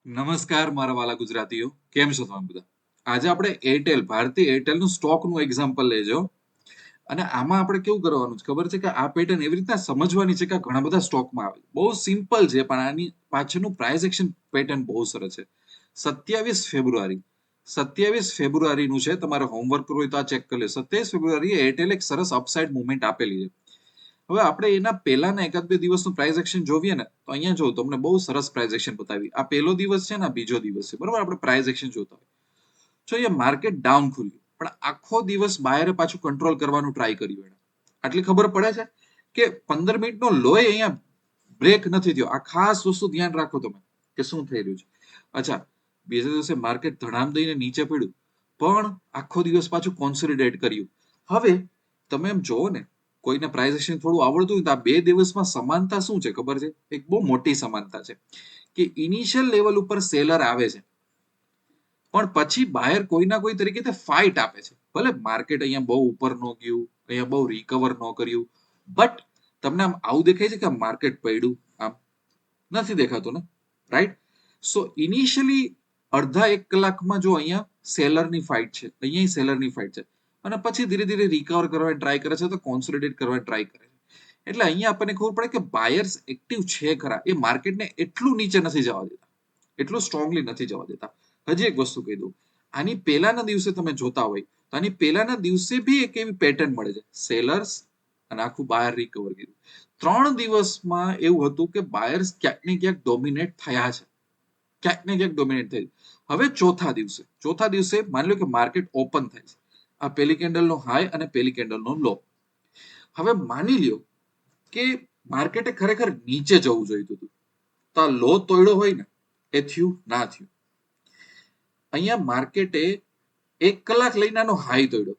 નમસ્કાર મારા વાલા ગુજરાતીઓ, કેમ છો તમે બધા? આજે આપણે એરટેલ, ભારતીય એરટેલનું સ્ટોકનું એક્ઝામ્પલ લેજો. અને આમાં આપણે કેવું કરવાનું છે ખબર છે કે આ પેટર્ન એવી રીતના સમજવાની છે કે ઘણા બધા સ્ટોકમાં આવે. બહુ સિમ્પલ છે પણ આની પાછળનું પ્રાઇસ એક્શન પેટર્ન બહુ સરસ છે. 27 ફેબ્રુઆરી 27 ફેબ્રુઆરીનું છે. તમારે હોમવર્ક કરવું હોય તો આ ચેક કરી લો. 27 ફેબ્રુઆરીએ એરટેલ એક સરસ અપસાઇડ મુવમેન્ટ આપેલી છે. હવે આપણે એના પહેલાના એકાદ બે દિવસનું પ્રાઇસ એક્શન જોઈએ ને તો અહીંયા જો તમને બહુ સરસ પ્રાઇસ એક્શન બતાવી. આ પહેલો દિવસ છે ને બીજો દિવસ છે, બરોબર? આપણે પ્રાઇસ એક્શન જોતા હોય તો અહીંયા માર્કેટ ડાઉન ખુલ્યું પણ આખો દિવસ બાયરે પાછું કંટ્રોલ કરવાનું ટ્રાય કર્યું. એને આટલી ખબર પડે છે કે 15 મિનિટનો લોય અહીંયા બ્રેક નથી થયો. આ ખાસ વસ્તુ ધ્યાન રાખો તમે કે શું થઈ રહ્યું છે. અચ્છા, બીજા દિવસે માર્કેટ ધડામ દઈને નીચે પડ્યું પણ આખો દિવસ પાછું કોન્સોલિડેટ કર્યું. હવે તમે એમ જોવો ને, કોઈને પ્રાઇસ એક્શન થોડું આવડતું હોય તો આ બે દિવસમાં સમાનતા શું છે ખબર છે? એક બહુ મોટી સમાનતા છે કે ઇનિશિયલ લેવલ ઉપર સેલર આવે છે પણ પછી બાયર કોઈના કોઈ તરીકે ફાઇટ આપે છે. ભલે માર્કેટ અહીંયા બહુ ઉપર ન ગયું, અહીંયા બહુ રિકવર ન કર્યું, બટ તમને આમ આવું દેખાય છે કે માર્કેટ પડ્યું? આમ નથી દેખાતું ને, રાઈટ? સો ઇનિશિયલી અડધા એક કલાકમાં જો અહીંયા સેલરની ફાઇટ છે, અહીંયા સેલરની ફાઇટ છે અને પછી ધીરે ધીરે રિકવર કરવાની ટ્રાય કરે છે, તો કોન્સોલિડેટ કરવાની ટ્રાય કરે છે. એટલે અહીંયા આપણને ખબર પડે કે બાયર્સ એક્ટિવ છે ખરા, એ માર્કેટને એટલું નીચે નથી જવા દેતા, એટલું સ્ટ્રોંગલી નથી જવા દેતા. હજી એક વસ્તુ કહી દઉં, આની પહેલાના દિવસે તમે જોતા હોય તો આની પહેલાના દિવસે બી એક એવી પેટર્ન મળે છે, સેલર્સ અને આખું બાયર રિકવર કર્યું. 3 દિવસમાં એવું હતું કે બાયર્સ ક્યાંક ને ક્યાંક ડોમિનેટ થયા છે, ક્યાંક ને ક્યાંક ડોમિનેટ થઈ. હવે ચોથા દિવસે માની લો કે માર્કેટ ઓપન થાય છે. આ પહેલી કેન્ડલનો હાઈ અને પહેલી કેન્ડલનો લો. હવે માની લ્યો કે માર્કેટે ખરેખર નીચે જવું જોઈતું હતું, તો આ લો તોડ્યો હોય ને, એ થયું ના થયું. અહીંયા માર્કેટે 1 કલાક લઈને આનો હાઈ તોડ્યો.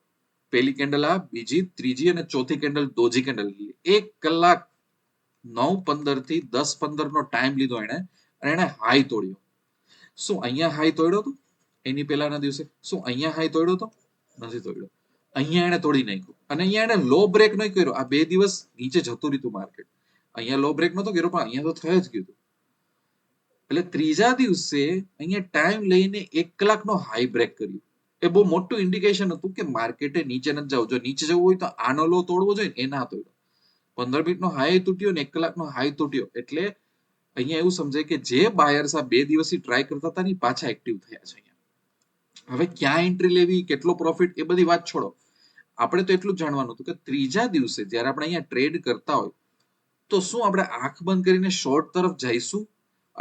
પહેલી કેન્ડલ આ, બીજી, ત્રીજી અને ચોથી કેન્ડલ ડોજી કેન્ડલ લીધી. 1 કલાક 9:15 થી 10:15 નો ટાઈમ લીધો એને અને એને હાઈ તોડ્યો. શું અહીંયા હાઈ તોડ્યો હતો એની પહેલાના દિવસે? શું અહીંયા હાઈ તોડ્યો હતો? નથી તોડ્યો. અહીંયા એને તોડી નાખ્યું અને અહીંયા એને લો બ્રેક નહીં કર્યો. આ બે દિવસ નીચે જતું રહ્યું માર્કેટ. અહીંયા લો બ્રેક નતો કર્યો પણ અહીંયા તો થઈ જ ગયું. એટલે ત્રીજા દિવસે અહીંયા ટાઈમ લઈને 1 કલાકનો હાઈ બ્રેક કર્યું. એ બહુ મોટું ઇન્ડિકેશન હતું કે માર્કેટે નીચે નથી જવું. જો નીચે જવું હોય તો આનો લો તોડવો જોઈએ, એ ના તોડ્યો. 15 મિનિટનો હાઈ તૂટ્યો ને 1 કલાકનો હાઈ તૂટ્યો. એટલે અહીંયા એવું સમજાય કે જે બાયર્સ આ બે દિવસથી ટ્રાય કરતા હતા ને પાછા એક્ટિવ થયા છે. હવે ક્યાં એન્ટ્રી લેવી, કેટલો પ્રોફિટ, એ બધી વાત છોડો. આપણે તો એટલું જ જાણવાનું હતું કે ત્રીજા દિવસે જ્યારે આપણે અહીંયા ટ્રેડ કરતા હોય તો શું આપણે આંખ બંધ કરીને શોર્ટ તરફ જઈશું,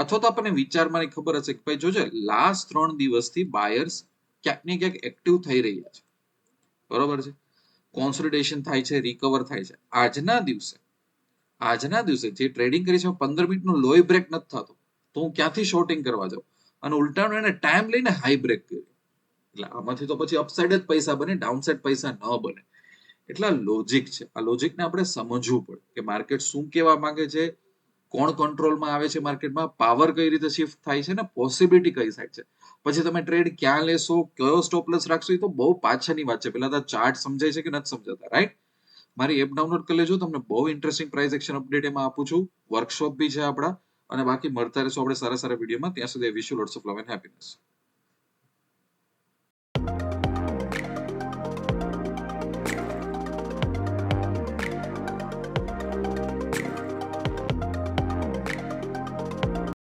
અથવા તો આપણને વિચારવાની ખબર હશે કે ભાઈ જોજે લાસ્ટ 3 દિવસથી બાયર્સ ક્યાંક ને ક્યાંક એક્ટિવ થઈ રહ્યા છે, બરોબર છે? કોન્સોલિડેશન થાય છે, રિકવર થાય છે. આજના દિવસે જે ટ્રેડિંગ કરી છે 15 મિનિટનો લોય બ્રેક નથી થતો, તો હું ક્યાંથી શોર્ટિંગ કરવા જાઉં? અને ઉલટાનું એને ટાઈમ લઈને હાઈ બ્રેક કર્યો. એટલે આમાંથી તો પછી અપસાઇડ જ પૈસા બને, ડાઉનસાઇડ પૈસા ન બને. એટલે લોજિક છે. આ લોજિકને આપણે સમજવું પડે કે માર્કેટ શું કહેવા માંગે છે, કોણ કંટ્રોલમાં આવે છે માર્કેટમાં, પાવર કઈ રીતે શિફ્ટ થાય છે ને પોસિબિલિટી કઈ સાઈડ છે. પછી તમે ટ્રેડ ક્યાં લેશો, કયો સ્ટોપ લોસ રાખશો, એ તો બહુ પાછળની વાત છે. પહેલા તો ચાર્ટ સમજાય છે કે નથી સમજાતા, રાઈટ? મારી એપ ડાઉનલોડ કરી લેજો, તમને બહુ ઇન્ટરેસ્ટિંગ પ્રાઇસ એક્શન અપડેટ એમાં આપું છું. વર્કશોપ બી છે આપણા. અને બાકી મળતા રહેશો આપણે સારા સારા વિડીયોમાં. ત્યાં સુધી wish you lots of love and happiness.